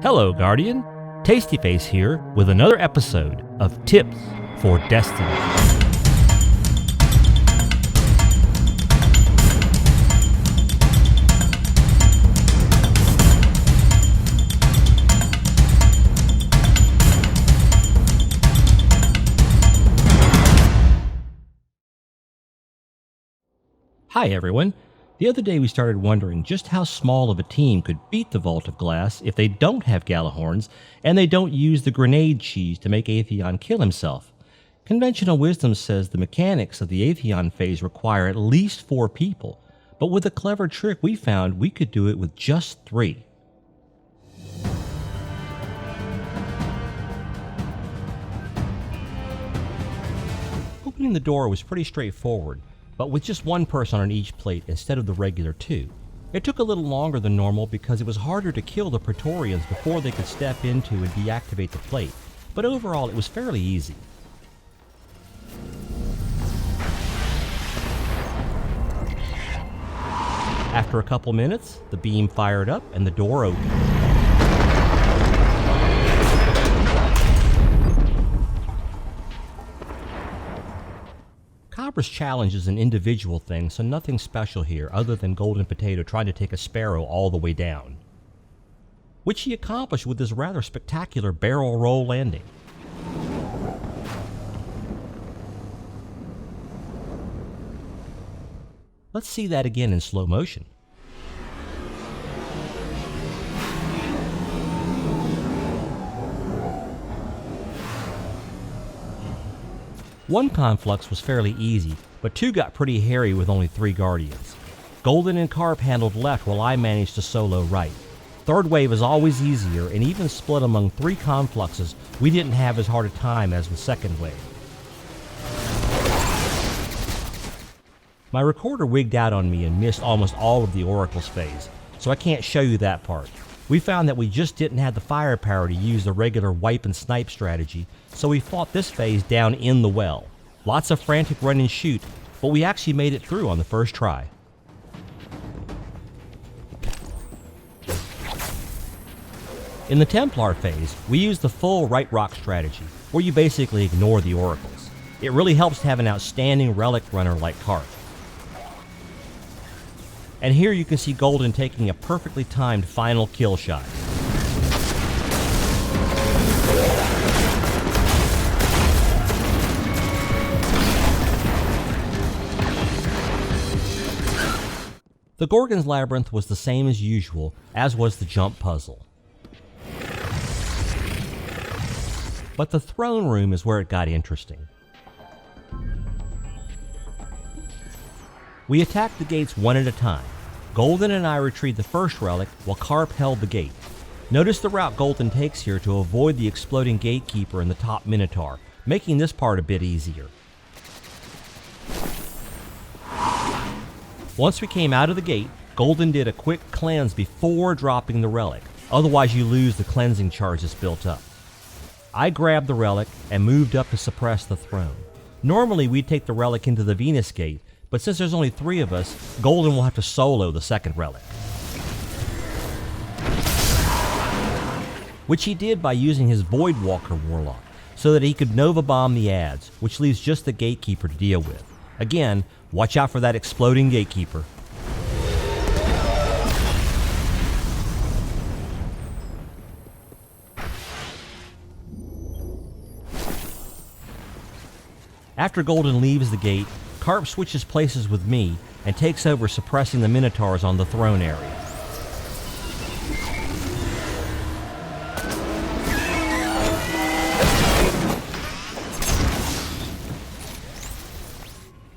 Hello, Guardian. Tastyface here with another episode of Tips for Destiny. Hi, everyone. The other day we started wondering just how small of a team could beat the Vault of Glass if they don't have Gjallarhorns and they don't use the grenade cheese to make Atheon kill himself. Conventional wisdom says the mechanics of the Atheon phase require at least 4 people, but with a clever trick we found we could do it with just 3. Opening the door was pretty straightforward, but with just one person on each plate instead of the regular 2. It took a little longer than normal because it was harder to kill the Praetorians before they could step into and deactivate the plate, but overall it was fairly easy. After a couple minutes, the beam fired up and the door opened. Cobra's challenge is an individual thing, so nothing special here other than Golden Potato trying to take a sparrow all the way down, which he accomplished with this rather spectacular barrel roll landing. Let's see that again in slow motion. One conflux was fairly easy, but 2 got pretty hairy with only 3 Guardians. Golden and Carp handled left while I managed to solo right. Third wave is always easier, and even split among 3 confluxes, we didn't have as hard a time as with second wave. My recorder wigged out on me and missed almost all of the Oracle's phase, so I can't show you that part. We found that we just didn't have the firepower to use the regular wipe and snipe strategy, so we fought this phase down in the well. Lots of frantic run and shoot, but we actually made it through on the first try. In the Templar phase, we used the full right rock strategy, where you basically ignore the oracles. It really helps to have an outstanding relic runner like Carp. And here you can see Golden taking a perfectly timed final kill shot. The Gorgon's Labyrinth was the same as usual, as was the jump puzzle. But the throne room is where it got interesting. We attacked the gates one at a time. Golden and I retrieved the first relic while Carp held the gate. Notice the route Golden takes here to avoid the exploding gatekeeper and the top Minotaur, making this part a bit easier. Once we came out of the gate, Golden did a quick cleanse before dropping the relic, otherwise you lose the cleansing charge that's built up. I grabbed the relic and moved up to suppress the throne. Normally we'd take the relic into the Venus Gate, but since there's only 3 of us, Golden will have to solo the second relic. Which he did by using his Voidwalker Warlock, so that he could Nova Bomb the adds, which leaves just the Gatekeeper to deal with. Again, watch out for that exploding Gatekeeper. After Golden leaves the gate, Carp switches places with me and takes over suppressing the Minotaurs on the throne area.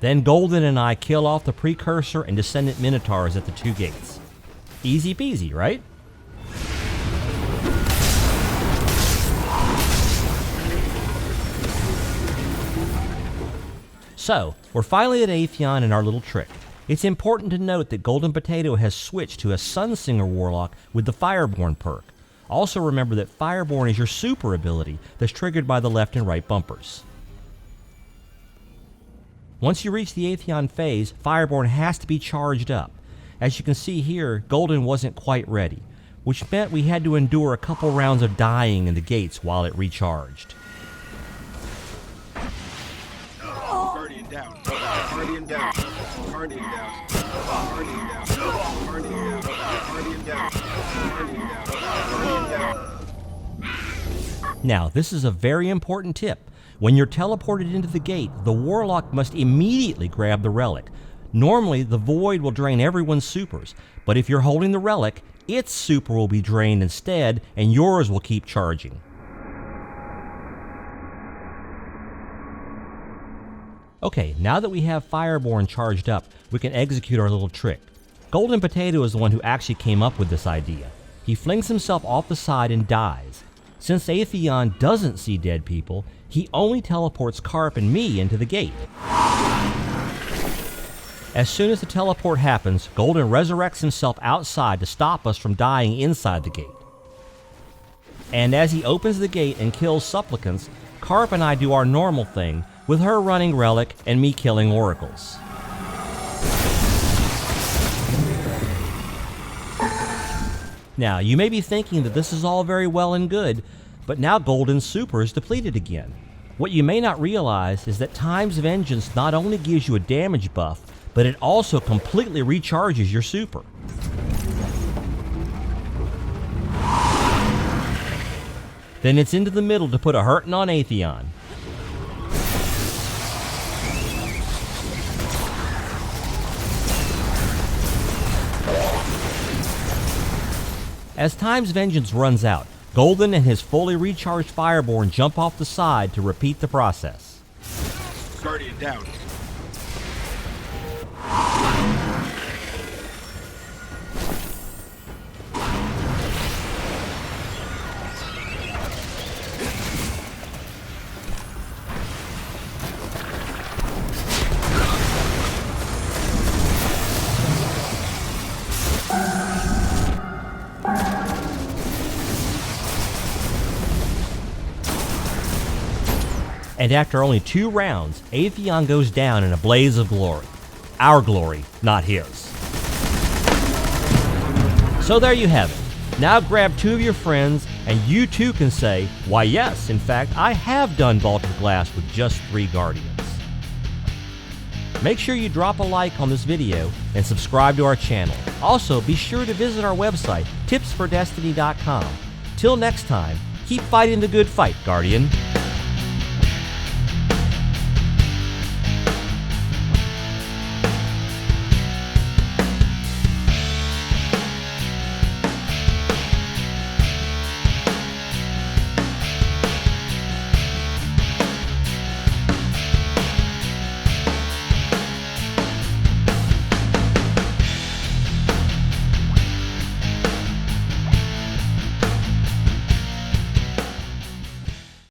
Then Golden and I kill off the Precursor and Descendant Minotaurs at the 2 gates. Easy peasy, right? So, we're finally at Atheon and our little trick. It's important to note that Golden Potato has switched to a Sunsinger Warlock with the Fireborn perk. Also remember that Fireborn is your super ability that's triggered by the left and right bumpers. Once you reach the Atheon phase, Fireborn has to be charged up. As you can see here, Golden wasn't quite ready. which meant we had to endure a couple rounds of dying in the gates while it recharged. Guardian down. Guardian down. Guardian down. Guardian down. Guardian down. Guardian down. Guardian down. Now, this is a very important tip. When you're teleported into the gate, the Warlock must immediately grab the relic. Normally, the Void will drain everyone's supers, but if you're holding the relic, its super will be drained instead, and yours will keep charging. Okay, now that we have Fireborn charged up, we can execute our little trick. Golden Potato is the one who actually came up with this idea. He flings himself off the side and dies. Since Atheon doesn't see dead people, he only teleports Carp and me into the gate. As soon as the teleport happens, Golden resurrects himself outside to stop us from dying inside the gate. And as he opens the gate and kills supplicants, Carp and I do our normal thing, with her running Relic and me killing Oracles. Now, you may be thinking that this is all very well and good, but now Golden's super is depleted again. What you may not realize is that Time's Vengeance not only gives you a damage buff, but it also completely recharges your super. Then it's into the middle to put a hurtin' on Atheon. As Time's Vengeance runs out, Golden and his fully recharged Fireborn jump off the side to repeat the process. Guardian down. And after only 2 rounds, Atheon goes down in a blaze of glory. Our glory, not his. So there you have it. Now grab 2 of your friends, and you too can say, why yes, in fact, I have done Vault of Glass with just 3 Guardians. Make sure you drop a like on this video and subscribe to our channel. Also, be sure to visit our website, tipsfordestiny.com. Till next time, keep fighting the good fight, Guardian.